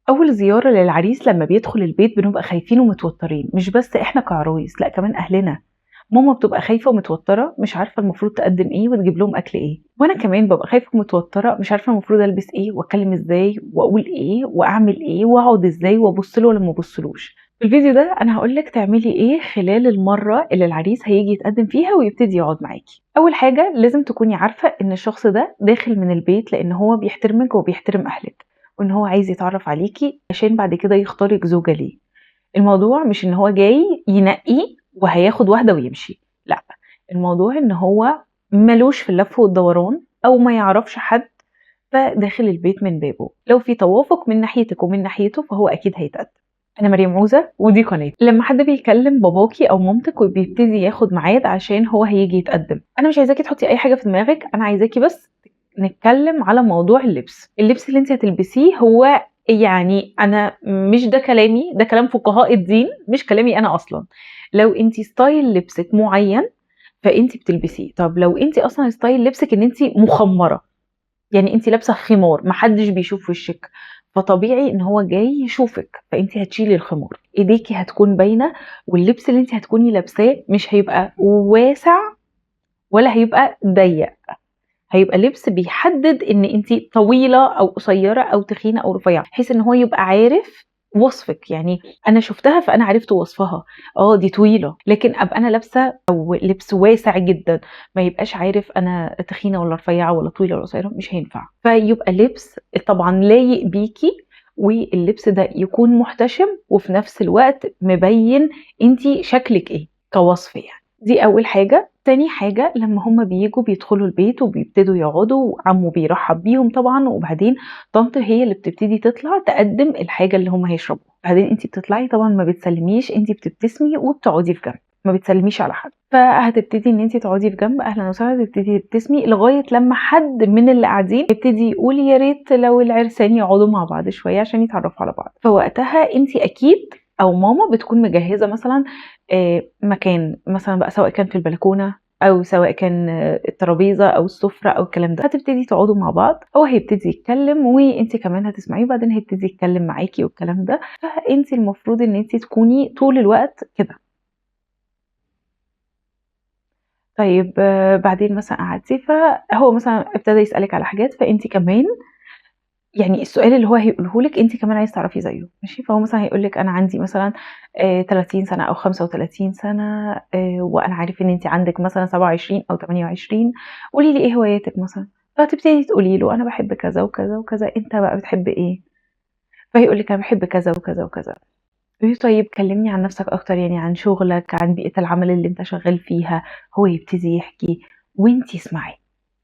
أول زيارة للعريس لما بيدخل البيت بنبقى خايفين ومتوترين، مش بس إحنا كعرايس، لأ كمان أهلنا. ماما بتبقى خايفة ومتوترة، مش عارفة المفروض تقدم إيه وتجيب لهم أكل إيه، وأنا كمان ببقى خايفة ومتوترة، مش عارفة المفروض ألبس إيه وأتكلم إزاي وأقول إيه وأعمل إيه وأقعد إزاي وأبص له ولا ما أبصلوش. في الفيديو ده أنا هقولك تعملي إيه خلال المرة اللي العريس هيجي يتقدم فيها ويبتدي يقعد معاكي. أول حاجة لازم تكوني عارفة إن الشخص ده داخل من البيت لأن هو بيحترمك وبيحترم أهلك، وإن هو عايز يتعرف عليكي عشان بعد كده يختارك زوجة ليه. الموضوع مش إن هو جاي ينقي وهياخد واحدة ويمشي، لأ، الموضوع إن هو مالوش في اللف والدوران أو ما يعرفش حد، فداخل البيت من بابه. لو في توافق من ناحيتك ومن ناحيته فهو أكيد هيتقدم. أنا مريم موزة ودي قناتي. لما حد بيكلم باباكي أو مامتك وبيبتدي ياخد ميعاد عشان هو هيجي يتقدم، أنا مش عايزاكي تحطي أي حاجة في دماغك، أنا عايزاكي بس نتكلم على موضوع اللبس اللي انت هتلبسيه. هو يعني انا مش ده كلامي، ده كلام فقهاء الدين مش كلامي انا اصلا. لو انت ستايل لبسك معين فانت بتلبسيه. طب لو انت اصلا ستايل لبسك ان انت مخمره، يعني انت لابسه خمار محدش بيشوف وشك، فطبيعي ان هو جاي يشوفك، فانت هتشيلي الخمار، ايديكي هتكون باينه، واللبس اللي انت هتكوني لابساه مش هيبقى واسع ولا هيبقى ضيق، هيبقى لبس بيحدد ان انت طويله او قصيره او تخينه او رفيعه، بحيث ان هو يبقى عارف وصفك. يعني انا شفتها فانا عرفت وصفها، اه دي طويله، لكن ابقى انا لابسه او لبس واسع جدا ما يبقاش عارف انا تخينه ولا رفيعه ولا طويله ولا قصيره، مش هينفع. فيبقى لبس طبعا لايق بيكي، واللبس ده يكون محتشم وفي نفس الوقت مبين انت شكلك ايه كوصف يعني. دي اول حاجه. تاني حاجة لما هما بييجوا بيدخلوا البيت وبيبتدوا يقعدوا وعمو بيرحب بيهم طبعا، وبعدين طنط هي اللي بتبتدي تطلع تقدم الحاجة اللي هما هيشربوها، بعدين انتي بتطلعي طبعا ما بتسلميش، انتي بتبتسمي وبتقعدي في جنب، ما بتسلميش على حد. فهتبتدي ان انتي تقعدي في جنب، اهلا وسهلا، تبتدي تبتسمي لغايه لما حد من اللي قاعدين يبتدي يقول يا ريت لو العرسان يقعدوا مع بعض شويه عشان يتعرفوا على بعض. فوقتها انتي اكيد او ماما بتكون مجهزه مثلا مكان، مثلا بقى سواء كان في البلكونه او سواء كان الترابيزه او السفره او الكلام ده. هتبتدي تقعدوا مع بعض، هو هيبتدي يتكلم وانت كمان هتسمعيه، وبعدين هيبتدي يتكلم معاكي والكلام ده. فانت المفروض ان انت تكوني طول الوقت كده. طيب بعدين مثلا قعدتي فهو مثلا ابتدى يسألك على حاجات، فانت كمان يعني السؤال اللي هو هيقوله لك انت كمان عايز تعرفي زيه، ماشي؟ فهو مثلا هيقول لك انا عندي مثلا 30 سنه او 35 سنه، وانا عارف ان انت عندك مثلا 27 او 28، قولي لي ايه هواياتك مثلا. فهتبتدي تقولي له انا بحب كذا وكذا وكذا، انت بقى بتحب ايه؟ فهيقول لك انا بحب كذا وكذا وكذا. قولي له طيب كلمني عن نفسك اكتر، يعني عن شغلك، عن بيئه العمل اللي انت شغال فيها. هو يبتدي يحكي وانتي اسمعي.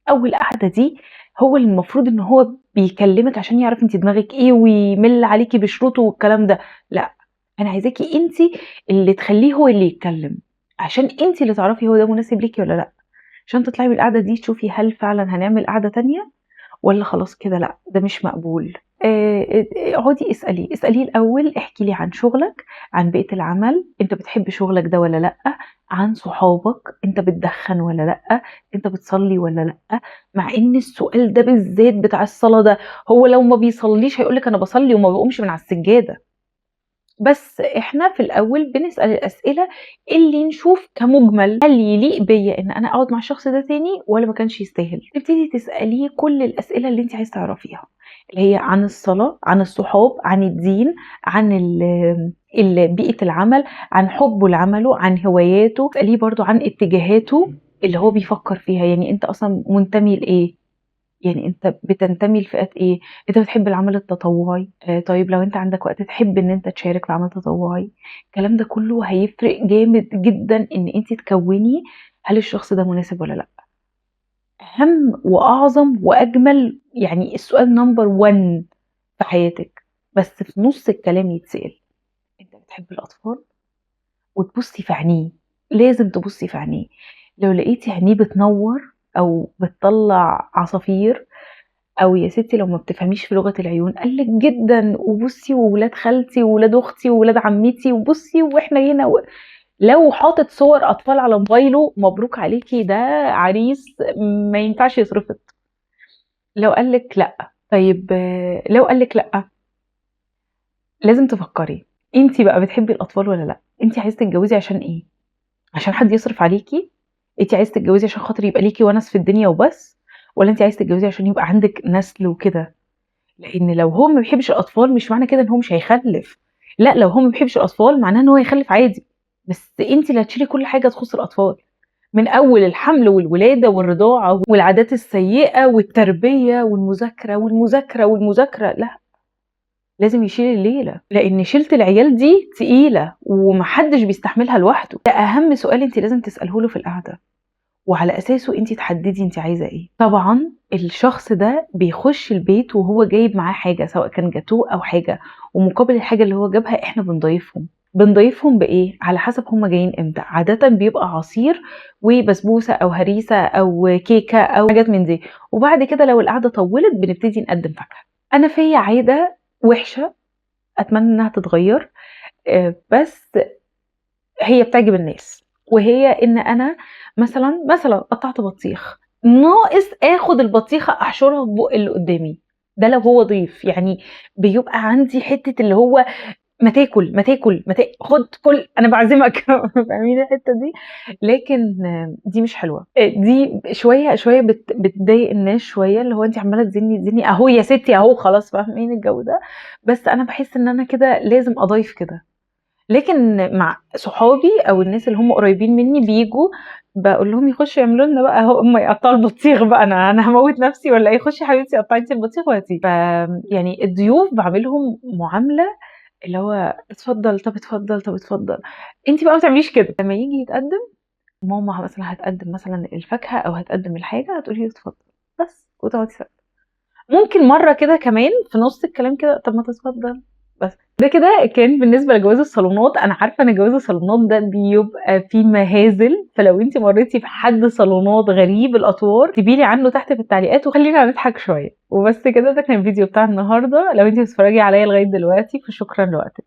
اول قعده دي هو المفروض ان هو بيكلمك عشان يعرف انت دماغك ايه ويمل عليكي بشروطه والكلام ده، لا، انا عايزاكي انت اللي تخليه هو اللي يتكلم، عشان انت اللي تعرفي هو ده مناسب ليكي ولا لا، عشان تطلعي من القعده دي تشوفي هل فعلا هنعمل قعده تانية ولا خلاص كده لا ده مش مقبول. اقعدي اسأليه الأول، احكي لي عن شغلك، عن بيئة العمل، انت بتحب شغلك ده ولا لأ، عن صحابك، انت بتدخن ولا لأ، انت بتصلي ولا لأ. مع ان السؤال ده بالذات بتاع الصلاة ده، هو لو ما بيصليش هيقولك انا بصلي وما بقومش من على السجادة، بس احنا في الاول بنسأل الاسئلة اللي نشوف كمجمل هل يليق بيا ان انا اقعد مع الشخص ده تاني ولا ما كانش يستاهل. تبتدي تسأليه كل الاسئلة اللي انت عايز تعرفيها، اللي هي عن الصلاة، عن الصحاب، عن الدين، عن بيئة العمل، عن حبه لعمله، عن هواياته. تسأليه برضو عن اتجاهاته اللي هو بيفكر فيها، يعني انت اصلا منتمي لايه، يعني انت بتنتمي لفئات ايه، انت بتحب العمل التطوعي، طيب لو انت عندك وقت تحب ان انت تشارك في عمل تطوعي. الكلام ده كله هيفرق جامد جدا ان انت تكوني هل الشخص ده مناسب ولا لا. اهم واعظم واجمل، يعني السؤال نمبر 1 في حياتك، بس في نص الكلام يتسأل، انت بتحب الاطفال؟ وتبصي في عينيه، لازم تبصي في عينيه. لو لقيتي عينيه بتنور او بتطلع عصافير، او يا ستي لو ما بتفهميش في لغة العيون قالك جدا، وبصي وولاد خالتي وولاد اختي وولاد عمتي وبصي واحنا هنا لو حاطط صور اطفال على موبايله مبروك عليكي، ده عريس ما ينفعش يصرفت. لو قالك لا، طيب لو قالك لا لازم تفكري انت بقى بتحبي الاطفال ولا لا. انت عايزه تتجوزي عشان ايه؟ عشان حد يصرف عليكي؟ انت عايزه تتجوزي عشان خاطر يبقى ليكي ونس في الدنيا وبس، ولا انت عايزه تتجوزي عشان يبقى عندك نسل وكده؟ لان لو هو ما بيحبش الاطفال مش معنى كده ان هو مش هيخلف، لا، لو هو ما بيحبش الاطفال معناه ان هو هيخلف عادي، بس انت اللي هتشيلي كل حاجه تخص الاطفال، من اول الحمل والولاده والرضاعه والعادات السيئه والتربيه والمذاكره والمذاكره والمذاكره. لا، لازم يشيل الليله، لان شيله العيال دي تقيله ومحدش بيستحملها لوحده. ده اهم سؤال انت لازم تساله له في القعده، وعلى اساسه انت تحددي انت عايزه ايه. طبعا الشخص ده بيخش البيت وهو جايب معاه حاجه، سواء كان جاتوه او حاجه، ومقابل الحاجه اللي هو جابها احنا بنضيفهم بايه على حسب هم جايين امتى. عاده بيبقى عصير وبسبوسه او هريسه او كيكه او حاجات من دي، وبعد كده لو القعده طولت بنبتدي نقدم فاكهه. انا فيا عاده وحشه، اتمنى انها تتغير، بس هي بتعجب الناس، وهي ان انا مثلا قطعت بطيخ، ناقص اخد البطيخه احشرها في بق اللي قدامي، ده لو هو ضيف يعني. بيبقى عندي حته اللي هو ما تاكل ما تاكل ما تاكل، خد كل، انا بعزمك فاهمين الحته دي؟ لكن دي مش حلوه، دي شويه شويه بتضايق الناس شويه، اللي هو انت عماله تزني اهو يا ستي اهو خلاص، فاهمين الجو ده؟ بس انا بحس ان انا كده لازم اضيف كده. لكن مع صحابي او الناس اللي هم قريبين مني بيجوا، بقول لهم يخشوا يعملوا لنا بقى، هم يقطعوا البطيخ بقى، انا هموت نفسي ولا ايه؟ خشي يا حبيبتي قطعي انت البطيخ وهاتيه. يعني الضيوف بعملهم معامله اللي هو اتفضل، طب اتفضل، طب اتفضل. انت بقى ما تعمليش كده لما يجي يتقدم. ماما مثلا هتقدم مثلا الفاكهه او هتقدم الحاجه، هتقولي له اتفضل بس، وتقعدي ساكته. ممكن مره كده كمان في نص الكلام كده، طب ما تتفضل بس. ده كده كان بالنسبه لجواز الصالونات. انا عارفه ان جواز الصالونات ده بيبقى فيه مهازل، فلو انت مريتي بحد صالونات غريب الاطوار اكتبيلي عنه تحت في التعليقات وخلينا نضحك شويه. وبس كده، ده كان الفيديو بتاع النهارده. لو انت بتتفرجي عليا لغايه دلوقتي فشكرا لوقتك.